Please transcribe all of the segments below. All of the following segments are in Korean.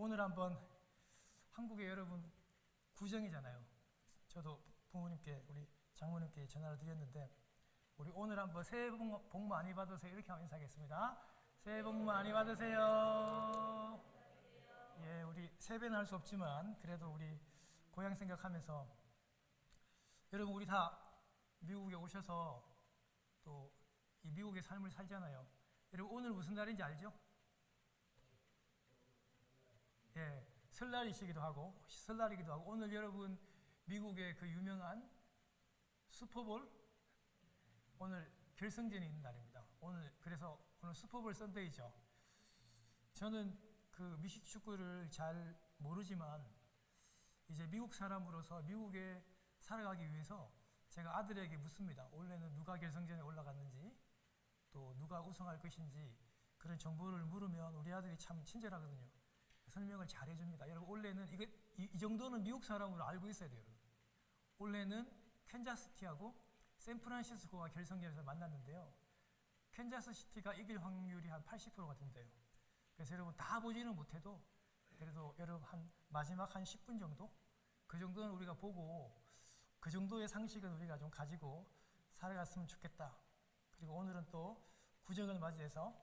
오늘 한번 한국의 여러분 구정이잖아요. 저도 부모님께 우리 장모님께 전화를 드렸는데 우리 오늘 한번 새해 복 많이 받으세요 이렇게 한번 인사하겠습니다. 새해 복 많이 받으세요. 예, 우리 세배는 할 수 없지만 그래도 우리 고향 생각하면서 여러분 우리 다 미국에 오셔서 또 이 미국의 삶을 살잖아요. 여러분 오늘 무슨 날인지 알죠? 예, 설날이기도 하고 오늘 여러분 미국의 그 유명한 슈퍼볼 오늘 결승전이 있는 날입니다. 그래서 오늘 슈퍼볼 선데이죠. 저는 그 미식 축구를 잘 모르지만 이제 미국 사람으로서 미국에 살아가기 위해서 제가 아들에게 묻습니다. 원래는 누가 결승전에 올라갔는지 또 누가 우승할 것인지 그런 정보를 물으면 우리 아들이 참 친절하거든요. 설명을 잘 해줍니다. 여러분 원래는 이 정도는 미국 사람으로 알고 있어야 돼요. 여러분. 원래는 캔자스시티하고 샌프란시스코가 결승전에서 만났는데요. 캔자스시티가 이길 확률이 한 80%가 된대요. 그래서 여러분 다 보지는 못해도 그래도 여러분 마지막 한 10분 정도? 그 정도는 우리가 보고 그 정도의 상식은 우리가 좀 가지고 살아갔으면 좋겠다. 그리고 오늘은 또 구정을 맞이해서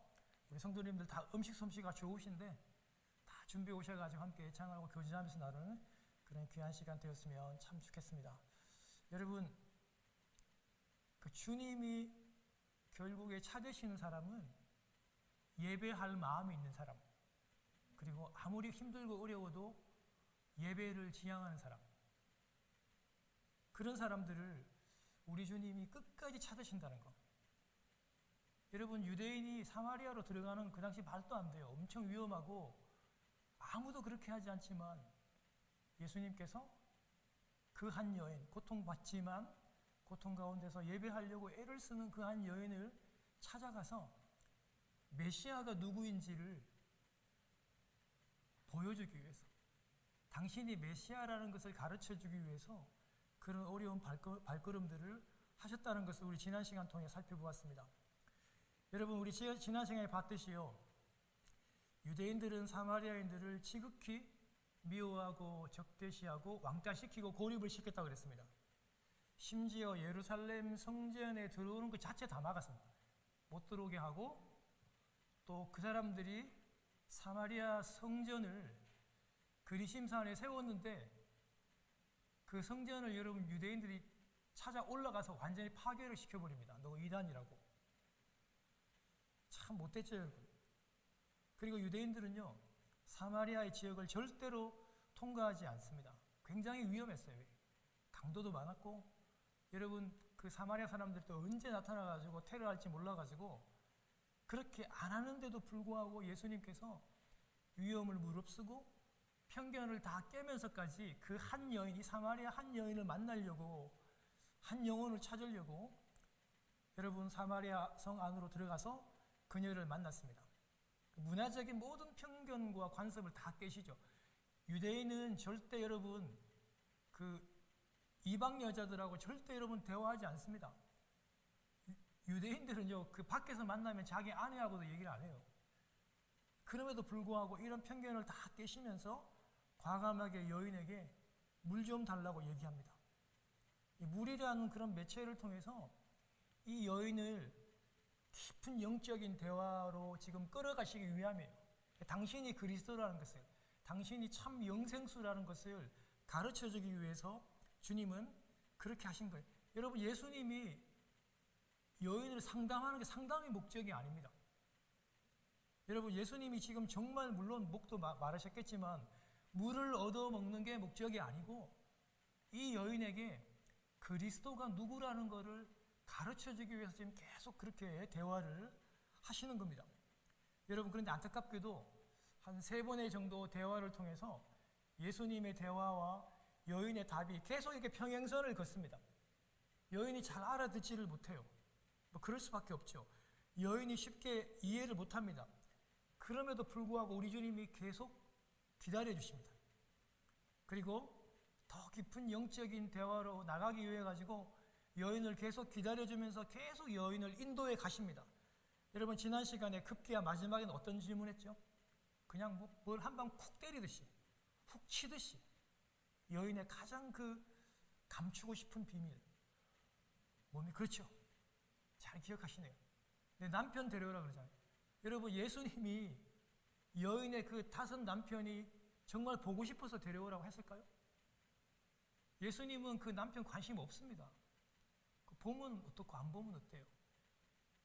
우리 성도님들 다 음식 솜씨가 좋으신데 다 준비해 오셔가지고 함께 찬양하고 교제하면서 나누는 그런 귀한 시간 되었으면 참 좋겠습니다. 여러분 그 주님이 결국에 찾으시는 사람은 예배할 마음이 있는 사람, 그리고 아무리 힘들고 어려워도 예배를 지향하는 사람, 그런 사람들을 우리 주님이 끝까지 찾으신다는 것. 여러분 유대인이 사마리아로 들어가는 그 당시 말도 안 돼요. 엄청 위험하고 아무도 그렇게 하지 않지만 예수님께서 그 한 여인, 고통받지만 고통 가운데서 예배하려고 애를 쓰는 그 한 여인을 찾아가서 메시아가 누구인지를 보여주기 위해서, 당신이 메시아라는 것을 가르쳐주기 위해서 그런 어려운 발걸음들을 하셨다는 것을 우리 지난 시간 통해 살펴보았습니다. 여러분 우리 지난 시간에 봤듯이요, 유대인들은 사마리아인들을 지극히 미워하고 적대시하고 왕따시키고 고립을 시켰다고 그랬습니다. 심지어 예루살렘 성전에 들어오는 것 자체 다 막았습니다. 못 들어오게 하고 또 그 사람들이 사마리아 성전을 그리심산에 세웠는데 그 성전을 여러분 유대인들이 찾아 올라가서 완전히 파괴를 시켜버립니다. 너 이단이라고. 참 못됐죠 여러분. 그리고 유대인들은요 사마리아의 지역을 절대로 통과하지 않습니다. 굉장히 위험했어요. 강도도 많았고 여러분 그 사마리아 사람들도 언제 나타나가지고 테러할지 몰라가지고 그렇게 안 하는데도 불구하고 예수님께서 위험을 무릅쓰고 편견을 다 깨면서까지 그 한 여인, 이 사마리아 한 여인을 만나려고, 한 영혼을 찾으려고 여러분 사마리아 성 안으로 들어가서 그녀를 만났습니다. 문화적인 모든 편견과 관습을 다 깨시죠. 유대인은 절대 여러분 그 이방 여자들하고 절대 여러분 대화하지 않습니다. 유대인들은요 그 밖에서 만나면 자기 아내하고도 얘기를 안 해요. 그럼에도 불구하고 이런 편견을 다 깨시면서 과감하게 여인에게 물 좀 달라고 얘기합니다. 이 물이라는 그런 매체를 통해서 이 여인을 깊은 영적인 대화로 지금 끌어가시기 위함이에요. 당신이 그리스도라는 것을, 당신이 참 영생수라는 것을 가르쳐주기 위해서 주님은 그렇게 하신 거예요. 여러분 예수님이 여인을 상담하는 게 상담이 목적이 아닙니다. 여러분 예수님이 지금 정말 물론 목도 마르셨겠지만 물을 얻어먹는 게 목적이 아니고 이 여인에게 그리스도가 누구라는 것을 가르쳐주기 위해서 지금 계속 그렇게 대화를 하시는 겁니다. 여러분 그런데 안타깝게도 한 3번의 정도 대화를 통해서 예수님의 대화와 여인의 답이 계속 이렇게 평행선을 걷습니다. 여인이 잘 알아듣지를 못해요. 뭐 그럴 수밖에 없죠. 여인이 쉽게 이해를 못합니다. 그럼에도 불구하고 우리 주님이 계속 기다려 주십니다. 그리고 더 깊은 영적인 대화로 나가기 위해 가지고 여인을 계속 기다려주면서 계속 여인을 인도해 가십니다. 여러분 지난 시간에 급기야 마지막에는 어떤 질문했죠? 그냥 뭘 한 방 쿡 때리듯이 훅 치듯이 여인의 가장 그 감추고 싶은 비밀 몸이 그렇죠. 잘 기억하시네요. 내 남편 데려오라 그러잖아요. 여러분 예수님이 여인의 그 5 남편이 정말 보고 싶어서 데려오라고 했을까요? 예수님은 그 남편 관심 없습니다. 보면 어떻고 안 보면 어때요?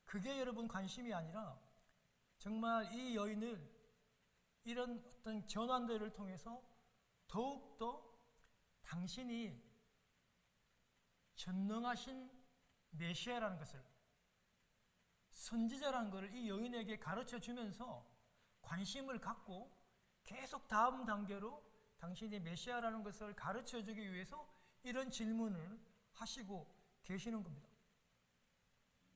그게 여러분 관심이 아니라 정말 이 여인을 이런 어떤 전환들을 통해서 더욱더 당신이 전능하신 메시아라는 것을, 선지자라는 것을 이 여인에게 가르쳐 주면서 관심을 갖고 계속 다음 단계로 당신이 메시아라는 것을 가르쳐 주기 위해서 이런 질문을 하시고 계시는 겁니다.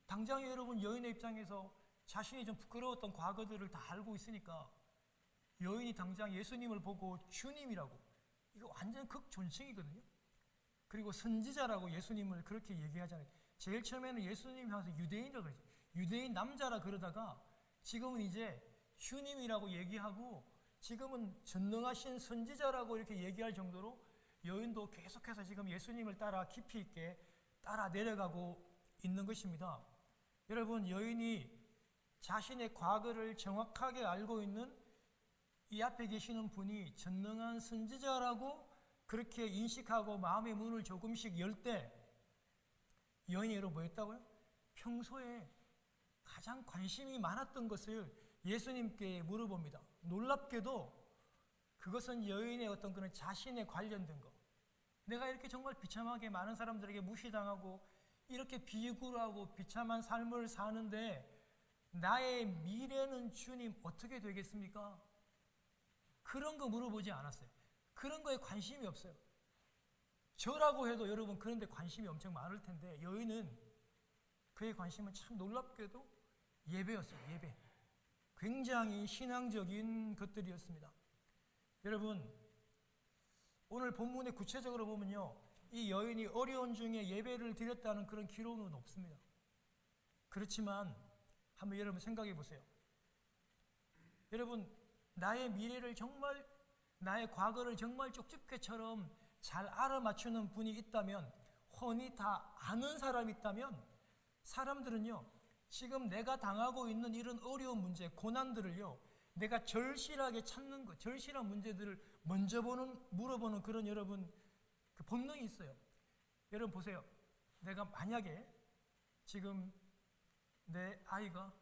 당장에 여러분 여인의 입장에서 자신이 좀 부끄러웠던 과거들을 다 알고 있으니까 여인이 당장 예수님을 보고 주님이라고, 이거 완전 극존칭이거든요. 그리고 선지자라고 예수님을 그렇게 얘기하잖아요. 제일 처음에는 예수님이 하면서 유대인이라고 그러죠. 유대인 남자라 그러다가 지금은 이제 주님이라고 얘기하고 지금은 전능하신 선지자라고 이렇게 얘기할 정도로 여인도 계속해서 지금 예수님을 따라 깊이 있게 따라 내려가고 있는 것입니다. 여러분, 여인이 자신의 과거를 정확하게 알고 있는 이 앞에 계시는 분이 전능한 선지자라고 그렇게 인식하고 마음의 문을 조금씩 열 때 여인이 여러분 뭐였다고요? 평소에 가장 관심이 많았던 것을 예수님께 물어봅니다. 놀랍게도 그것은 여인의 어떤 그런 자신에 관련된 거. 내가 이렇게 정말 비참하게 많은 사람들에게 무시당하고 이렇게 비굴하고 비참한 삶을 사는데 나의 미래는 주님 어떻게 되겠습니까? 그런 거 물어보지 않았어요. 그런 거에 관심이 없어요. 저라고 해도 여러분 그런 데 관심이 엄청 많을 텐데 여인은 그의 관심은 참 놀랍게도 예배였어요. 예배. 굉장히 신앙적인 것들이었습니다. 여러분, 오늘 본문에 구체적으로 보면요, 이 여인이 어려운 중에 예배를 드렸다는 그런 기록은 없습니다. 그렇지만 한번 여러분 생각해 보세요. 여러분, 나의 미래를 정말, 나의 과거를 정말 쪽집게처럼 잘 알아맞추는 분이 있다면, 훤히 다 아는 사람이 있다면 사람들은요, 지금 내가 당하고 있는 이런 어려운 문제, 고난들을요, 내가 절실하게 찾는 것, 절실한 문제들을 먼저 물어보는 그런 여러분 그 본능이 있어요. 여러분 보세요. 내가 만약에 지금 내 아이가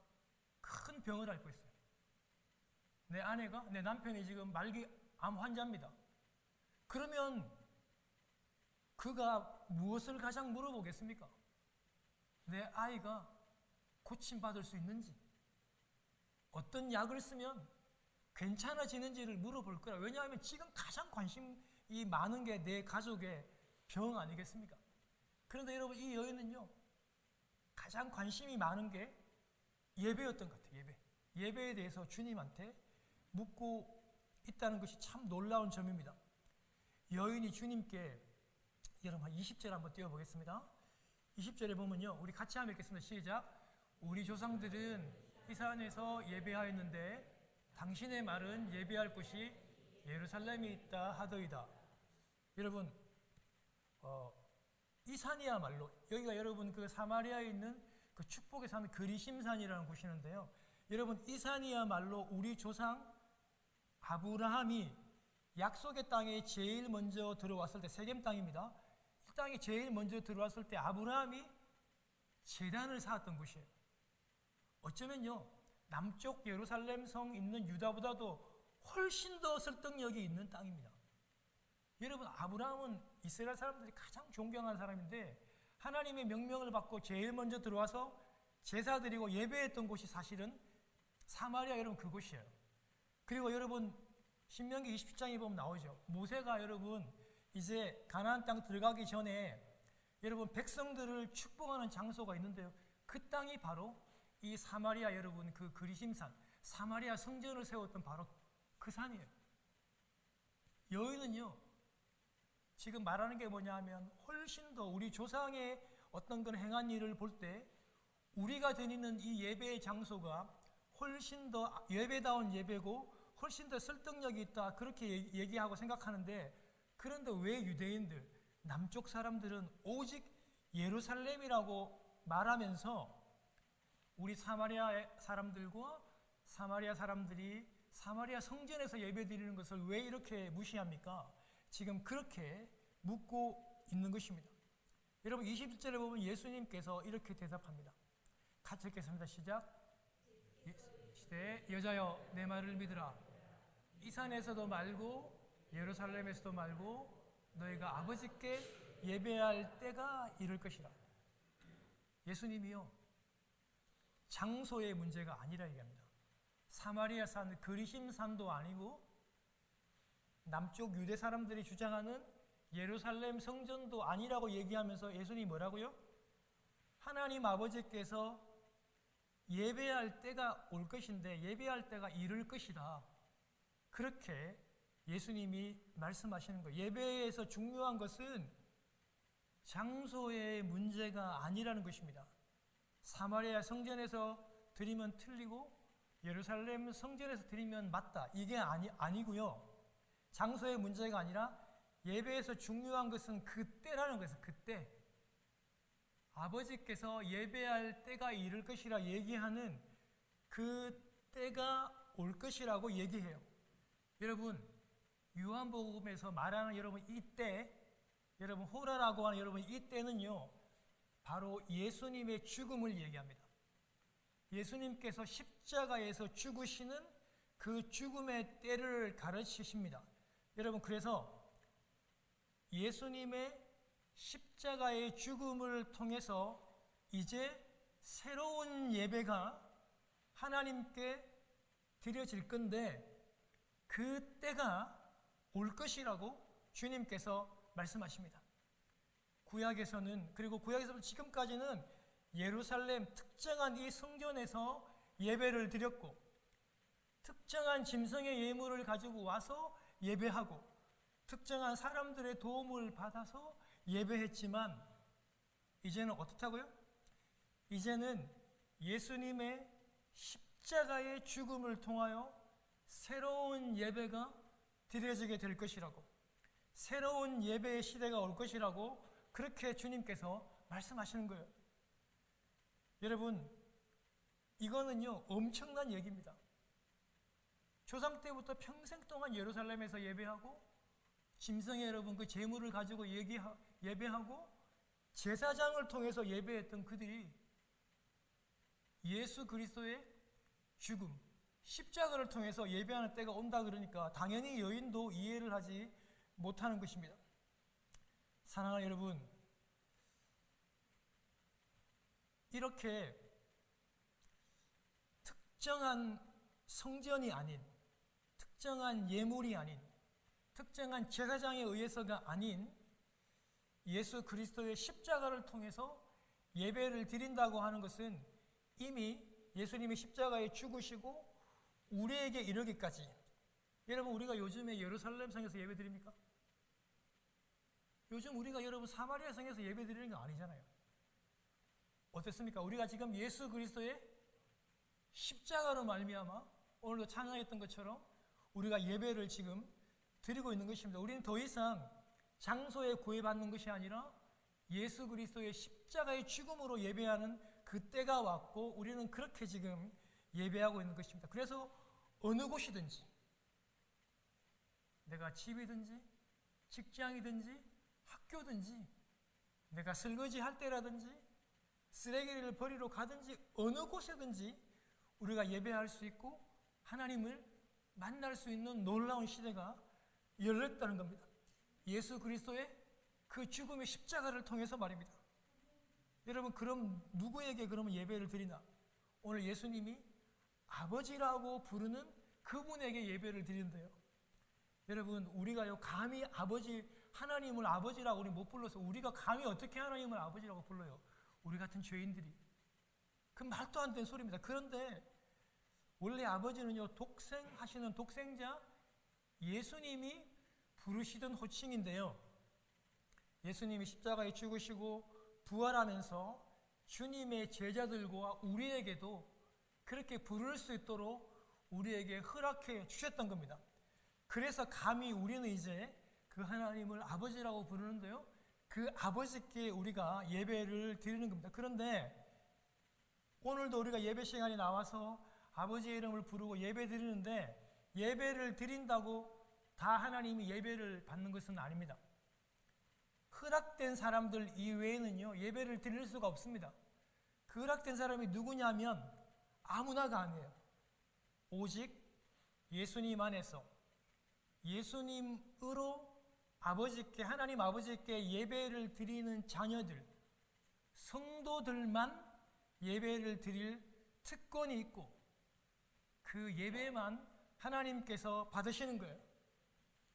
큰 병을 앓고 있어요. 내 아내가, 내 남편이 지금 말기 암 환자입니다. 그러면 그가 무엇을 가장 물어보겠습니까? 내 아이가 고침받을 수 있는지, 어떤 약을 쓰면 괜찮아지는지를 물어볼 거라. 왜냐하면 지금 가장 관심이 많은 게 내 가족의 병 아니겠습니까? 그런데 여러분, 이 여인은요, 가장 관심이 많은 게 예배였던 것 같아요. 예배에 대해서 주님한테 묻고 있다는 것이 참 놀라운 점입니다. 여인이 주님께, 여러분 20절 한번 띄워보겠습니다. 20절에 보면요, 우리 같이 한번 읽겠습니다. 시작. 우리 조상들은 이 산에서 예배하였는데 당신의 말은 예배할 곳이 예루살렘에 있다 하더이다. 여러분, 이 산이야말로, 여기가 여러분 그 사마리아에 있는 그 축복의 산 그리심산이라는 곳이는데요, 여러분 이 산이야말로 우리 조상 아브라함이 약속의 땅에 제일 먼저 들어왔을 때, 세겜 땅입니다. 이 땅에 제일 먼저 들어왔을 때 아브라함이 제단을 쌓았던 곳이에요. 어쩌면요, 남쪽 예루살렘 성 있는 유다보다도 훨씬 더 설득력이 있는 땅입니다. 여러분, 아브라함은 이스라엘 사람들이 가장 존경하는 사람인데 하나님의 명령을 받고 제일 먼저 들어와서 제사 드리고 예배했던 곳이 사실은 사마리아, 여러분 그곳이에요. 그리고 여러분 신명기 27장에 보면 나오죠. 모세가 여러분 이제 가나안 땅 들어가기 전에 여러분 백성들을 축복하는 장소가 있는데요, 그 땅이 바로 이 사마리아, 여러분 그 그리심산, 사마리아 성전을 세웠던 바로 그 산이에요. 여인은요, 지금 말하는 게 뭐냐 하면 훨씬 더 우리 조상의 어떤 건 행한 일을 볼 때 우리가 드리는 이 예배의 장소가 훨씬 더 예배다운 예배고 훨씬 더 설득력이 있다 그렇게 얘기하고 생각하는데, 그런데 왜 유대인들, 남쪽 사람들은 오직 예루살렘이라고 말하면서 우리 사마리아 사람들과 사마리아 사람들이 사마리아 성전에서 예배드리는 것을 왜 이렇게 무시합니까? 지금 그렇게 묻고 있는 것입니다. 여러분 21절에 보면 예수님께서 이렇게 대답합니다. 같이 읽겠습니다. 시작. 시대 여자여 내 말을 믿으라. 이 산에서도 말고 예루살렘에서도 말고 너희가 아버지께 예배할 때가 이를 것이라. 예수님이요, 장소의 문제가 아니라 얘기합니다. 사마리아 산 그리심산도 아니고 남쪽 유대 사람들이 주장하는 예루살렘 성전도 아니라고 얘기하면서 예수님이 뭐라고요? 하나님 아버지께서 예배할 때가 올 것인데 예배할 때가 이를 것이다. 그렇게 예수님이 말씀하시는 거예요. 예배에서 중요한 것은 장소의 문제가 아니라는 것입니다. 사마리아 성전에서 드리면 틀리고 예루살렘 성전에서 드리면 맞다. 이게 아니고요. 장소의 문제가 아니라 예배에서 중요한 것은 그때라는 것이에요. 그때. 아버지께서 예배할 때가 이를 것이라 얘기하는 그 때가 올 것이라고 얘기해요. 여러분, 요한복음에서 말하는 여러분 이때, 여러분 호라라고 하는 여러분 이때는요, 바로 예수님의 죽음을 얘기합니다. 예수님께서 십자가에서 죽으시는 그 죽음의 때를 가르치십니다. 여러분, 그래서 예수님의 십자가의 죽음을 통해서 이제 새로운 예배가 하나님께 드려질 건데 그 때가 올 것이라고 주님께서 말씀하십니다. 구약에서는, 그리고 구약에서부터 지금까지는 예루살렘 특정한 이 성전에서 예배를 드렸고 특정한 짐승의 예물을 가지고 와서 예배하고 특정한 사람들의 도움을 받아서 예배했지만 이제는 어떻다고요? 이제는 예수님의 십자가의 죽음을 통하여 새로운 예배가 드려지게 될 것이라고, 새로운 예배의 시대가 올 것이라고 그렇게 주님께서 말씀하시는 거예요. 여러분, 이거는요 엄청난 얘기입니다. 조상 때부터 평생 동안 예루살렘에서 예배하고 짐승의 여러분 그 제물을 가지고 예배하고 제사장을 통해서 예배했던 그들이 예수 그리스도의 죽음, 십자가를 통해서 예배하는 때가 온다 그러니까 당연히 여인도 이해를 하지 못하는 것입니다. 사랑하는 여러분, 이렇게 특정한 성전이 아닌, 특정한 예물이 아닌, 특정한 제사장에 의해서가 아닌 예수 그리스도의 십자가를 통해서 예배를 드린다고 하는 것은 이미 예수님이 십자가에 죽으시고 우리에게 이르기까지. 여러분, 우리가 요즘에 예루살렘 성에서 예배 드립니까? 요즘 우리가 여러분 사마리아 성에서 예배 드리는 거 아니잖아요. 어땠습니까? 우리가 지금 예수 그리스도의 십자가로 말미암아 오늘도 찬양했던 것처럼 우리가 예배를 지금 드리고 있는 것입니다. 우리는 더 이상 장소에 구애받는 것이 아니라 예수 그리스도의 십자가의 죽음으로 예배하는 그 때가 왔고 우리는 그렇게 지금 예배하고 있는 것입니다. 그래서 어느 곳이든지, 내가 집이든지 직장이든지 학교든지 내가 설거지 할 때라든지 쓰레기를 버리러 가든지 어느 곳에든지 우리가 예배할 수 있고 하나님을 만날 수 있는 놀라운 시대가 열렸다는 겁니다. 예수 그리스도의 그 죽음의 십자가를 통해서 말입니다. 여러분, 그럼 누구에게 그러면 예배를 드리나? 오늘 예수님이 아버지라고 부르는 그분에게 예배를 드린대요. 여러분, 우리가요 감히 하나님을 아버지라고 우리 못 불러서 우리가 감히 어떻게 하나님을 아버지라고 불러요? 우리 같은 죄인들이. 그 말도 안 되는 소리입니다. 그런데 원래 아버지는요 독생하시는 독생자 예수님이 부르시던 호칭인데요, 예수님이 십자가에 죽으시고 부활하면서 주님의 제자들과 우리에게도 그렇게 부를 수 있도록 우리에게 허락해 주셨던 겁니다. 그래서 감히 우리는 이제 그 하나님을 아버지라고 부르는데요. 그 아버지께 우리가 예배를 드리는 겁니다. 그런데 오늘도 우리가 예배 시간에 나와서 아버지의 이름을 부르고 예배 드리는데 예배를 드린다고 다 하나님이 예배를 받는 것은 아닙니다. 허락된 사람들 이외에는요, 예배를 드릴 수가 없습니다. 그 허락된 사람이 누구냐면 아무나가 아니에요. 오직 예수님 안에서 예수님으로 아버지께, 하나님 아버지께 예배를 드리는 자녀들, 성도들만 예배를 드릴 특권이 있고 그 예배만 하나님께서 받으시는 거예요.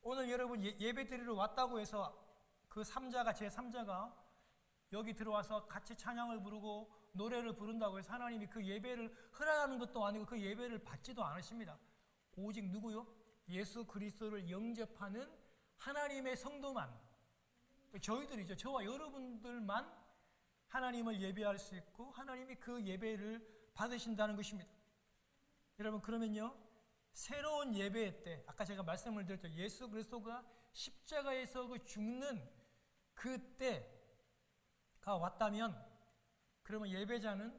오늘 여러분 예배 드리러 왔다고 해서 그 제3자가 여기 들어와서 같이 찬양을 부르고 노래를 부른다고 해서 하나님이 그 예배를 허락하는 것도 아니고 그 예배를 받지도 않으십니다. 오직 누구요? 예수 그리스도를 영접하는 하나님의 성도만, 저희들이죠. 저와 여러분들만 하나님을 예배할 수 있고 하나님이 그 예배를 받으신다는 것입니다. 여러분, 그러면요, 새로운 예배 때, 아까 제가 말씀을 드렸죠. 예수 그리스도가 십자가에서 그 죽는 그때가 왔다면 그러면 예배자는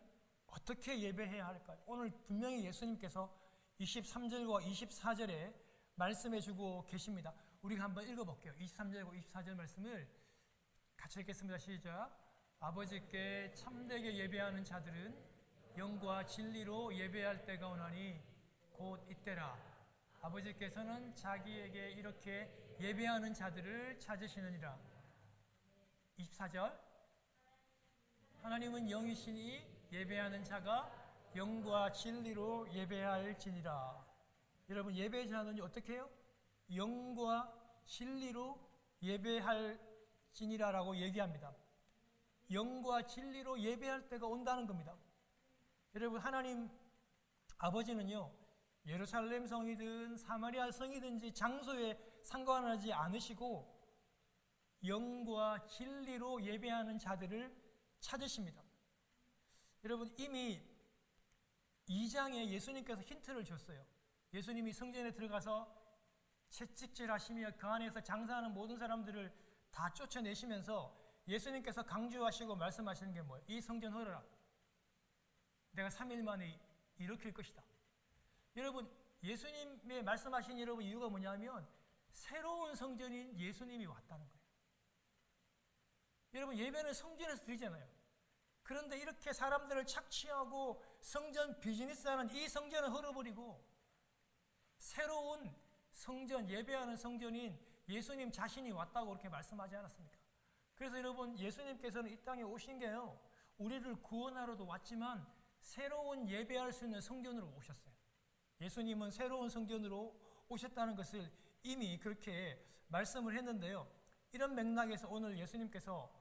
어떻게 예배해야 할까요? 오늘 분명히 예수님께서 23절과 24절에 말씀해 주고 계십니다. 우리가 한번 읽어볼게요. 23절과 24절 말씀을 같이 읽겠습니다. 시작. 아버지께 참되게 예배하는 자들은 영과 진리로 예배할 때가 오나니 곧 이때라. 아버지께서는 자기에게 이렇게 예배하는 자들을 찾으시느니라. 24절. 하나님은 영이시니 예배하는 자가 영과 진리로 예배할지니라. 여러분, 예배자는 어떻게 해요? 영과 진리로 예배할지니라라고 얘기합니다. 영과 진리로 예배할 때가 온다는 겁니다. 여러분, 하나님 아버지는요, 예루살렘 성이든 사마리아 성이든지 장소에 상관하지 않으시고 영과 진리로 예배하는 자들을 찾으십니다. 여러분, 이미 2장에 예수님께서 힌트를 줬어요. 예수님이 성전에 들어가서 채찍질 하시며 그 안에서 장사하는 모든 사람들을 다 쫓아내시면서 예수님께서 강조하시고 말씀하시는 게 뭐예요? 이 성전 헐어라. 내가 3일 만에 일으킬 것이다. 여러분, 예수님의 말씀하신 여러분 이유가 뭐냐면 새로운 성전인 예수님이 왔다는 거예요. 여러분, 예배는 성전에서 드리잖아요. 그런데 이렇게 사람들을 착취하고 성전 비즈니스하는 이 성전을 헐어버리고 새로운 성전, 예배하는 성전인 예수님 자신이 왔다고 그렇게 말씀하지 않았습니까? 그래서 여러분, 예수님께서는 이 땅에 오신 게요, 우리를 구원하러도 왔지만 새로운 예배할 수 있는 성전으로 오셨어요. 예수님은 새로운 성전으로 오셨다는 것을 이미 그렇게 말씀을 했는데요. 이런 맥락에서 오늘 예수님께서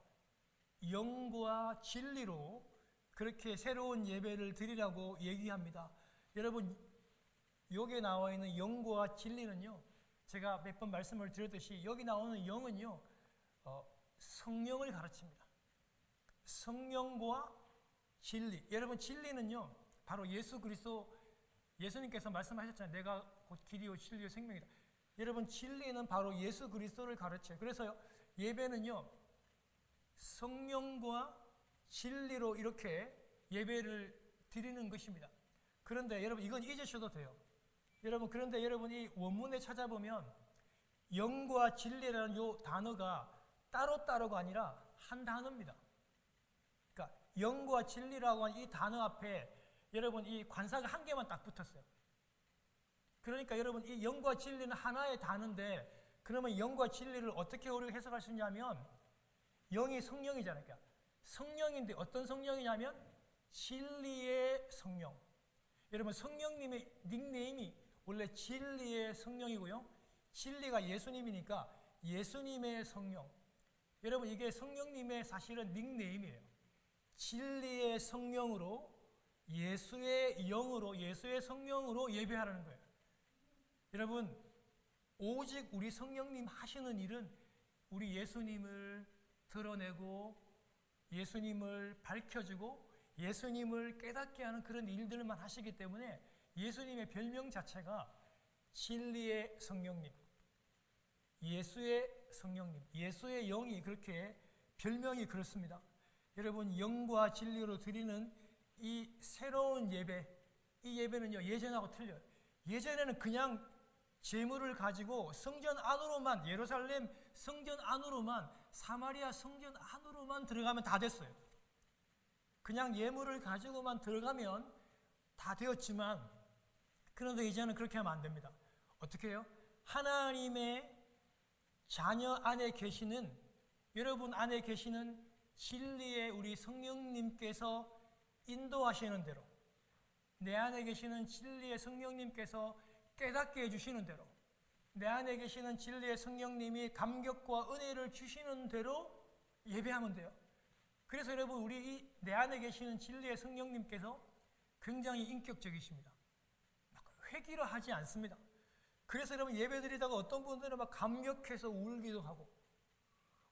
영과 진리로 그렇게 새로운 예배를 드리라고 얘기합니다. 여러분, 여기에 나와 있는 영과 진리는요, 제가 몇 번 말씀을 드렸듯이 여기 나오는 영은요, 성령을 가르칩니다. 성령과 진리. 여러분, 진리는요, 바로 예수 그리스도, 예수님께서 말씀하셨잖아요. 내가 곧 길이요 진리요 생명이다. 여러분, 진리는 바로 예수 그리스도를 가르쳐요. 그래서 예배는요, 성령과 진리로 이렇게 예배를 드리는 것입니다. 그런데 여러분, 이건 잊으셔도 돼요. 여러분, 그런데 여러분, 이 원문에 찾아보면 영과 진리라는 이 단어가 따로따로가 아니라 한 단어입니다. 그러니까 영과 진리라고 하는 이 단어 앞에 여러분, 이 관사가 한 개만 딱 붙었어요. 그러니까 여러분, 이 영과 진리는 하나의 단어인데 그러면 영과 진리를 어떻게 우리가 해석할 수 있냐면 영이 성령이잖아요. 그러니까 성령인데 어떤 성령이냐면 진리의 성령. 여러분, 성령님의 닉네임이 원래 진리의 성령이고요. 진리가 예수님이니까 예수님의 성령. 여러분, 이게 성령님의 사실은 닉네임이에요. 진리의 성령으로, 예수의 영으로, 예수의 성령으로 예배하라는 거예요. 여러분, 오직 우리 성령님 하시는 일은 우리 예수님을 드러내고 예수님을 밝혀주고 예수님을 깨닫게 하는 그런 일들만 하시기 때문에 예수님의 별명 자체가 진리의 성령님, 예수의 성령님, 예수의 영이 그렇게 별명이 그렇습니다. 여러분, 영과 진리로 드리는 이 새로운 예배, 이 예배는요, 예전하고 틀려요. 예전에는 그냥 제물을 가지고 성전 안으로만, 예루살렘 성전 안으로만, 사마리아 성전 안으로만 들어가면 다 됐어요. 그냥 예물을 가지고만 들어가면 다 되었지만, 그런데 이제는 그렇게 하면 안 됩니다. 어떻게 해요? 하나님의 자녀 안에 계시는, 여러분 안에 계시는 진리의 우리 성령님께서 인도하시는 대로, 내 안에 계시는 진리의 성령님께서 깨닫게 해주시는 대로, 내 안에 계시는 진리의 성령님이 감격과 은혜를 주시는 대로 예배하면 돼요. 그래서 여러분, 우리 내 안에 계시는 진리의 성령님께서 굉장히 인격적이십니다. 막 회기로 하지 않습니다. 그래서 여러분, 예배 드리다가 어떤 분들은 막 감격해서 울기도 하고,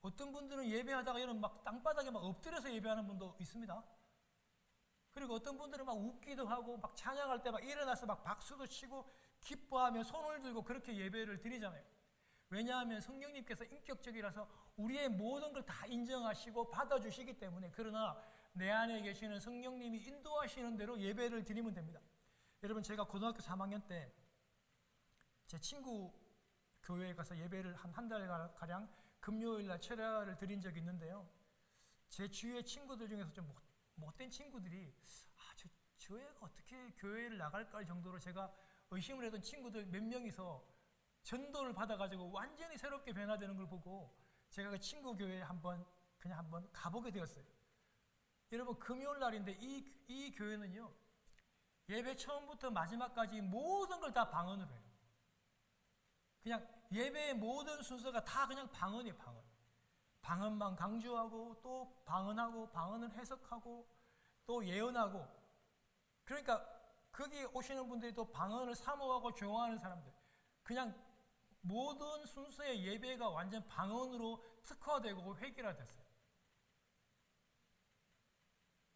어떤 분들은 예배하다가 여러분 막 땅바닥에 막 엎드려서 예배하는 분도 있습니다. 그리고 어떤 분들은 막 웃기도 하고, 막 찬양할 때 막 일어나서 막 박수도 치고 기뻐하며 손을 들고 그렇게 예배를 드리잖아요. 왜냐하면 성령님께서 인격적이라서 우리의 모든 걸 다 인정하시고 받아주시기 때문에. 그러나 내 안에 계시는 성령님이 인도하시는 대로 예배를 드리면 됩니다. 여러분, 제가 고등학교 3학년 때 제 친구 교회에 가서 예배를 한 달가량 금요일날 철야를 드린 적이 있는데요. 제 주위의 친구들 중에서 좀 못된 친구들이 저 애가 어떻게 교회를 나갈까 할 정도로 제가 의심을 했던 친구들 몇 명이서 전도를 받아가지고 완전히 새롭게 변화되는 걸 보고 제가 그 친구 교회에 한번 가보게 되었어요. 여러분, 금요일 날인데 이 교회는요, 예배 처음부터 마지막까지 모든 걸 다 방언으로 해요. 그냥 예배의 모든 순서가 다 그냥 방언이에요, 방언. 방언만 강조하고 또 방언하고 방언을 해석하고 또 예언하고. 그러니까 거기 오시는 분들이 또 방언을 사모하고 좋아하는 사람들, 그냥 모든 순서의 예배가 완전 방언으로 특화되고 획일화됐어요.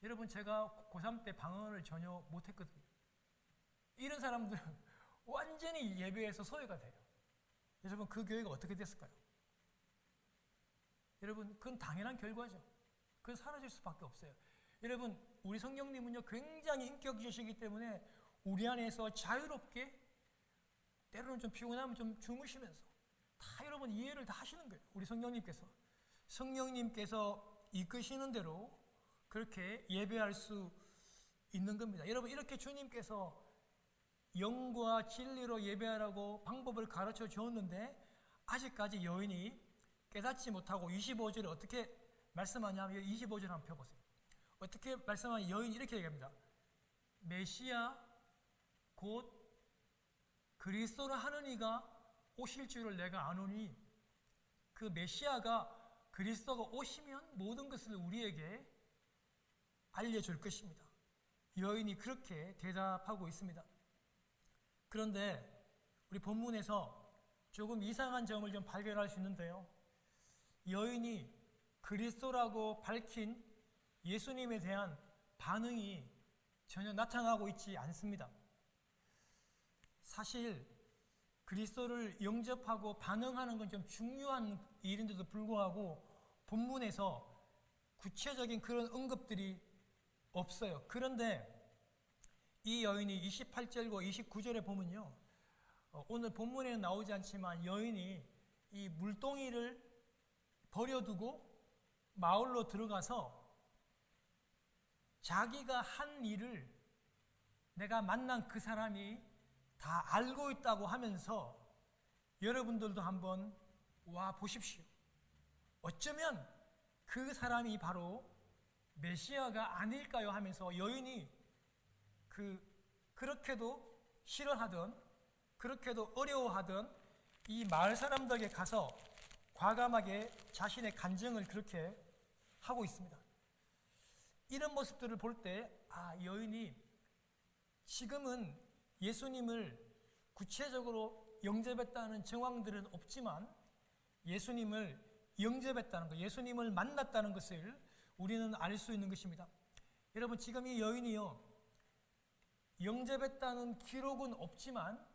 여러분, 제가 고3 때 방언을 전혀 못했거든요. 이런 사람들은 완전히 예배에서 소외가 돼요. 여러분, 그 교회가 어떻게 됐을까요? 여러분, 그건 당연한 결과죠. 그건 사라질 수밖에 없어요. 여러분, 우리 성령님은요, 굉장히 인격적이시기 때문에 우리 안에서 자유롭게, 때로는 좀 피곤하면 좀 주무시면서 다 여러분 이해를 다 하시는 거예요. 우리 성령님께서 이끄시는 대로 그렇게 예배할 수 있는 겁니다. 여러분, 이렇게 주님께서 영과 진리로 예배하라고 방법을 가르쳐 주었는데 아직까지 여인이 깨닫지 못하고 25절에 어떻게 말씀하냐면, 25절 한번 펴보세요. 어떻게 말씀하냐, 여인이 이렇게 얘기합니다. 메시아 곧 그리스도라 하는 이가 오실 줄을 내가 아노니, 그 메시아가 그리스도가 오시면 모든 것을 우리에게 알려줄 것입니다. 여인이 그렇게 대답하고 있습니다. 그런데 우리 본문에서 조금 이상한 점을 좀 발견할 수 있는데요. 여인이 그리스도라고 밝힌 예수님에 대한 반응이 전혀 나타나고 있지 않습니다. 사실 그리스도를 영접하고 반응하는 건 좀 중요한 일인데도 불구하고 본문에서 구체적인 그런 언급들이 없어요. 그런데 이 여인이 28절과 29절에 보면요, 오늘 본문에는 나오지 않지만 여인이 이 물동이를 버려두고 마을로 들어가서 자기가 한 일을 내가 만난 그 사람이 다 알고 있다고 하면서, 여러분들도 한번 와 보십시오. 어쩌면 그 사람이 바로 메시아가 아닐까요 하면서 여인이 그렇게도 싫어하던, 그렇게도 어려워하던 이 마을 사람들에게 가서 과감하게 자신의 간증을 그렇게 하고 있습니다. 이런 모습들을 볼 때 여인이 지금은 예수님을 구체적으로 영접했다는 정황들은 없지만 예수님을 영접했다는 것, 예수님을 만났다는 것을 우리는 알 수 있는 것입니다. 여러분, 지금 이 여인이요, 영접했다는 기록은 없지만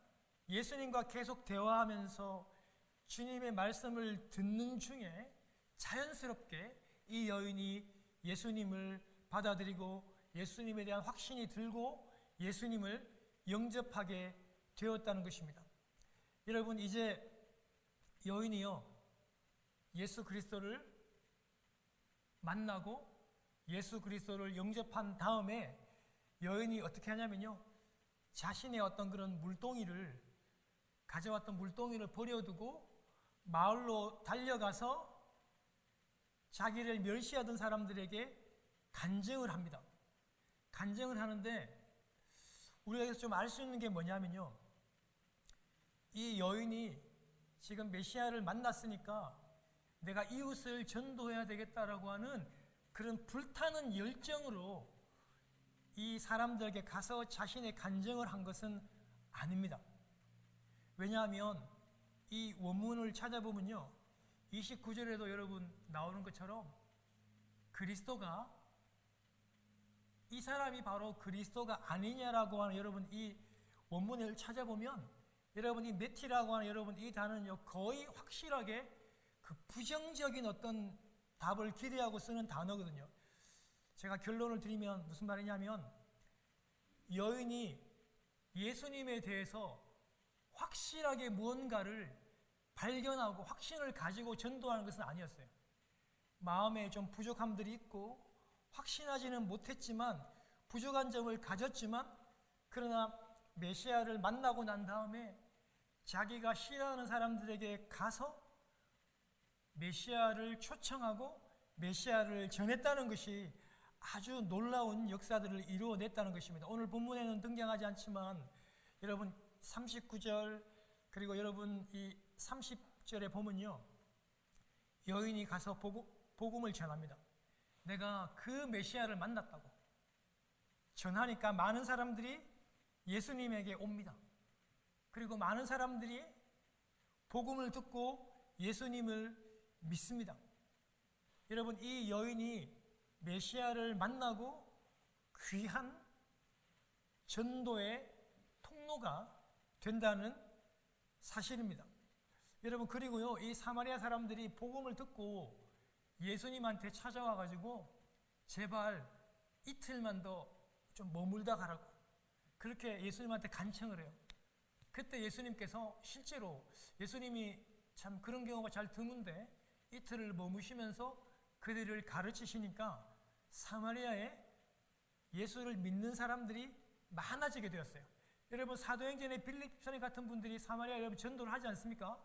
예수님과 계속 대화하면서 주님의 말씀을 듣는 중에 자연스럽게 이 여인이 예수님을 받아들이고 예수님에 대한 확신이 들고 예수님을 영접하게 되었다는 것입니다. 여러분, 이제 여인이요, 예수 그리스도를 만나고 예수 그리스도를 영접한 다음에 여인이 어떻게 하냐면요, 자신의 어떤 그런 가져왔던 물동이를 버려두고 마을로 달려가서 자기를 멸시하던 사람들에게 간증을 합니다. 간증을 하는데 우리가 여기서 좀 알 수 있는 게 뭐냐면요, 이 여인이 지금 메시아를 만났으니까 내가 이웃을 전도해야 되겠다라고 하는 그런 불타는 열정으로 이 사람들에게 가서 자신의 간증을 한 것은 아닙니다. 왜냐하면 이 원문을 찾아보면요, 29절에도 여러분 나오는 것처럼 그리스도가, 이 사람이 바로 그리스도가 아니냐라고 하는, 여러분 이 원문을 찾아보면 여러분 이 메티라고 하는 여러분 이 단어는요, 거의 확실하게 그 부정적인 어떤 답을 기대하고 쓰는 단어거든요. 제가 결론을 드리면 무슨 말이냐면, 여인이 예수님에 대해서 확실하게 무언가를 발견하고 확신을 가지고 전도하는 것은 아니었어요. 마음에 좀 부족함들이 있고 확신하지는 못했지만, 부족한 점을 가졌지만, 그러나 메시아를 만나고 난 다음에 자기가 싫어하는 사람들에게 가서 메시아를 초청하고 메시아를 전했다는 것이 아주 놀라운 역사들을 이루어냈다는 것입니다. 오늘 본문에는 등장하지 않지만 여러분 39절 그리고 여러분 이 30절에 보면요, 여인이 가서 복음을 전합니다. 내가 그 메시아를 만났다고 전하니까 많은 사람들이 예수님에게 옵니다. 그리고 많은 사람들이 복음을 듣고 예수님을 믿습니다. 여러분, 이 여인이 메시아를 만나고 귀한 전도의 통로가 된다는 사실입니다. 여러분, 그리고요, 이 사마리아 사람들이 복음을 듣고 예수님한테 찾아와 가지고 제발 이틀만 더 좀 머물다 가라고 그렇게 예수님한테 간청을 해요. 그때 예수님께서 실제로, 예수님이 참 그런 경우가 잘 드문데 이틀을 머무시면서 그들을 가르치시니까 사마리아에 예수를 믿는 사람들이 많아지게 되었어요. 여러분, 사도행전의 빌립 집사님 같은 분들이 사마리아 여러분 전도를 하지 않습니까?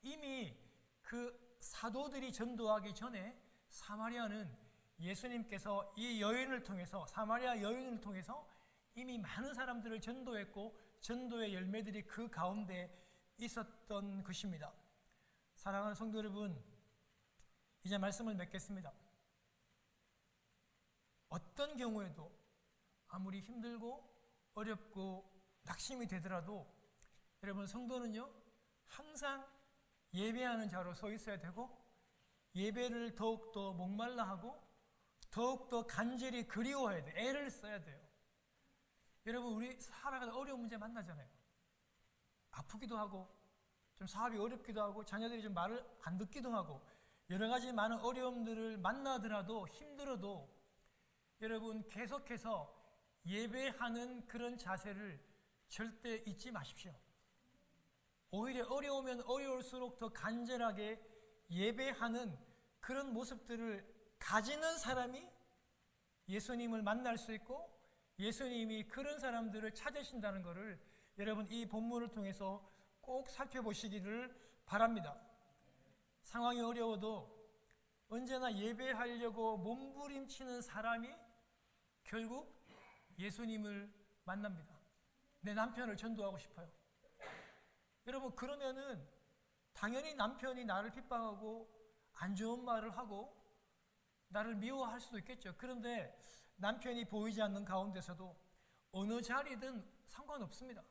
이미 그 사도들이 전도하기 전에 사마리아는 예수님께서 이 여인을 통해서, 사마리아 여인을 통해서 이미 많은 사람들을 전도했고 전도의 열매들이 그 가운데 있었던 것입니다. 사랑하는 성도 여러분, 이제 말씀을 맺겠습니다. 어떤 경우에도 아무리 힘들고 어렵고 낙심이 되더라도 여러분, 성도는요 항상 예배하는 자로 서 있어야 되고 예배를 더욱더 목말라 하고 더욱더 간절히 그리워해야 돼요. 애를 써야 돼요. 여러분, 우리 살아가다 어려운 문제 만나잖아요. 아프기도 하고 좀 사업이 어렵기도 하고 자녀들이 좀 말을 안 듣기도 하고 여러 가지 많은 어려움들을 만나더라도 힘들어도 여러분 계속해서 예배하는 그런 자세를 절대 잊지 마십시오. 오히려 어려우면 어려울수록 더 간절하게 예배하는 그런 모습들을 가지는 사람이 예수님을 만날 수 있고 예수님이 그런 사람들을 찾으신다는 것을 여러분 이 본문을 통해서 꼭 살펴보시기를 바랍니다. 상황이 어려워도 언제나 예배하려고 몸부림치는 사람이 결국 예수님을 만납니다. 내 남편을 전도하고 싶어요. 여러분, 그러면은 당연히 남편이 나를 핍박하고 안 좋은 말을 하고 나를 미워할 수도 있겠죠. 그런데 남편이 보이지 않는 가운데서도 어느 자리든 상관없습니다.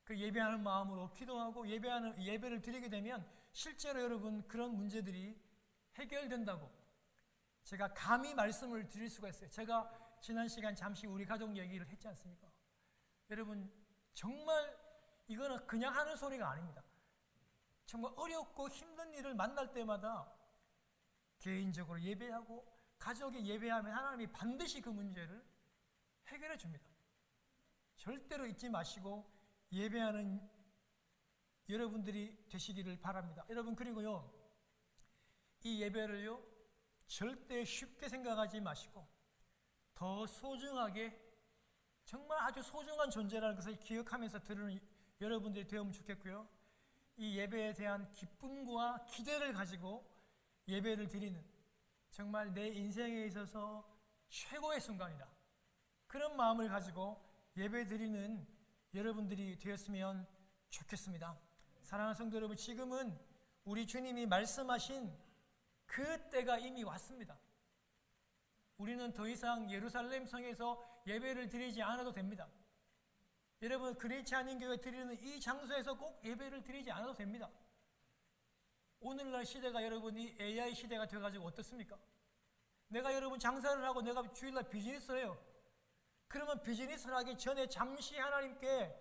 그 예배하는 마음으로 기도하고 예배를 드리게 되면 실제로 여러분 그런 문제들이 해결된다고 제가 감히 말씀을 드릴 수가 있어요. 제가 지난 시간 잠시 우리 가족 얘기를 했지 않습니까? 여러분 정말 이거는 그냥 하는 소리가 아닙니다. 정말 어렵고 힘든 일을 만날 때마다 개인적으로 예배하고 가족이 예배하면 하나님이 반드시 그 문제를 해결해 줍니다. 절대로 잊지 마시고 예배하는 여러분들이 되시기를 바랍니다. 여러분, 그리고요, 이 예배를요 절대 쉽게 생각하지 마시고 더 소중하게, 정말 아주 소중한 존재라는 것을 기억하면서 들으는 여러분들이 되면 좋겠고요. 이 예배에 대한 기쁨과 기대를 가지고 예배를 드리는, 정말 내 인생에 있어서 최고의 순간이다, 그런 마음을 가지고 예배 드리는 여러분들이 되었으면 좋겠습니다. 사랑하는 성도 여러분, 지금은 우리 주님이 말씀하신 그 때가 이미 왔습니다. 우리는 더 이상 예루살렘 성에서 예배를 드리지 않아도 됩니다. 여러분, 그렇지 않은 교회 드리는 이 장소에서 꼭 예배를 드리지 않아도 됩니다. 오늘날 시대가 여러분이 AI 시대가 되어가지고 어떻습니까? 내가 여러분 장사를 하고 내가 주일날 비즈니스를 해요. 그러면 비즈니스를 하기 전에 잠시 하나님께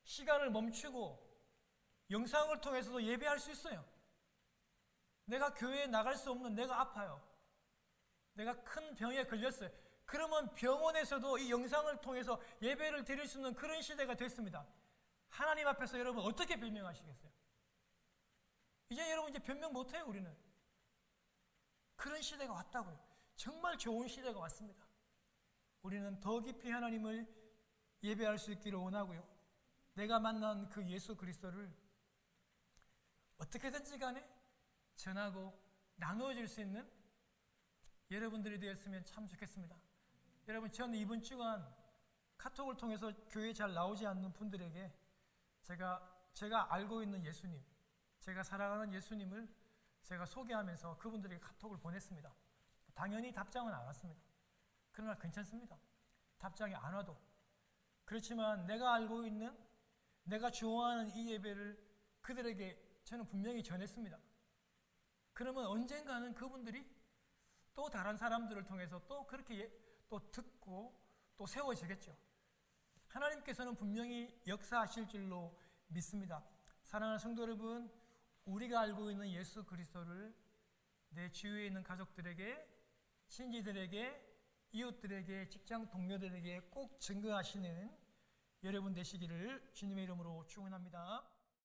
시간을 멈추고 영상을 통해서도 예배할 수 있어요. 내가 교회에 나갈 수 없는, 내가 아파요, 내가 큰 병에 걸렸어요. 그러면 병원에서도 이 영상을 통해서 예배를 드릴 수 있는 그런 시대가 됐습니다. 하나님 앞에서 여러분 어떻게 변명하시겠어요? 이제 여러분 이제 변명 못해요. 우리는 그런 시대가 왔다고요. 정말 좋은 시대가 왔습니다. 우리는 더 깊이 하나님을 예배할 수 있기를 원하고요, 내가 만난 그 예수 그리스도를 어떻게든지 간에 전하고 나누어줄 수 있는 여러분들이 되었으면 참 좋겠습니다. 여러분, 저는 이번 주간 카톡을 통해서 교회에 잘 나오지 않는 분들에게 제가 알고 있는 예수님, 제가 사랑하는 예수님을 제가 소개하면서 그분들에게 카톡을 보냈습니다. 당연히 답장은 안 왔습니다. 그러나 괜찮습니다. 답장이 안 와도. 그렇지만 내가 알고 있는, 내가 좋아하는 이 예배를 그들에게 저는 분명히 전했습니다. 그러면 언젠가는 그분들이 또 다른 사람들을 통해서 또 그렇게 또 듣고 또 세워지겠죠. 하나님께서는 분명히 역사하실 줄로 믿습니다. 사랑하는 성도 여러분, 우리가 알고 있는 예수 그리스도를 내 주위에 있는 가족들에게, 친지들에게, 이웃들에게, 직장 동료들에게 꼭 증거하시는 여러분 되시기를 주님의 이름으로 축원합니다.